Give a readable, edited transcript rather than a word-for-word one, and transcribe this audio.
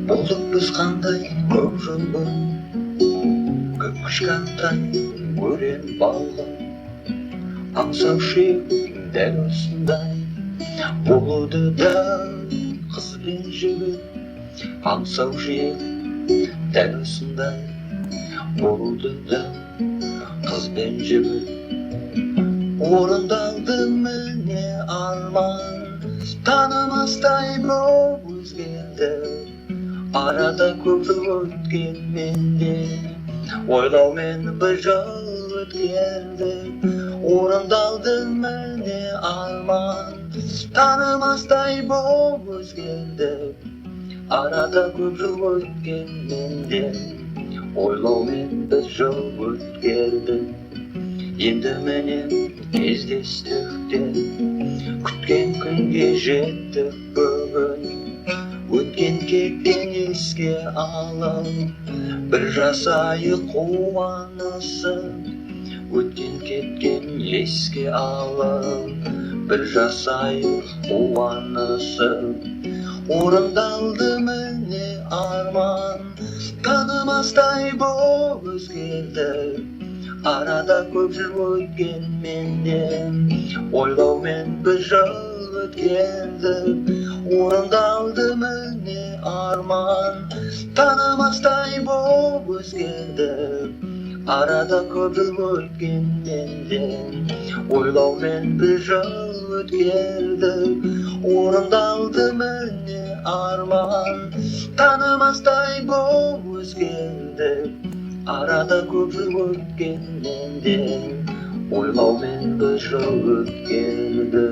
Болдық біз қандай көп жыл бұрын, көп кішкентай өрен балғын, аңсаушы едім дәл осындай болуды да қыз бен жігіт. Аңсаушы едім дәл осындай болуды да қыз бен жігіт. Орындалды міне арман, танымастай боп өзгерді. Арада көп жыл өткенменде ойлаумен бір жыл өткерді. Орындалды міне арман, танымастай боп өзгерді. Арада көп жыл өткенменде ойлаумен бір жыл өткерді. Енді міне кездестік те күткен күнге жеттік бүгін. Өткен кеткен еске алып бір жасайық қуанысын. Өткен кеткен еске алып бір жасайық қуанысын. Орындалды міне арман, танымастай боп өзгерді. Арада көп жыл өткенменде ойлаумен бір жыл өткерді. Орындалды міне арман, танымастай боп өзгерді. Арада көп жыл өткенменде ойлаумен бір жыл өткерді. Орындалды міне арман, танымастай боп өзгерді. Арада көп жыл өткенменде ойлаумен бір жыл өткерді.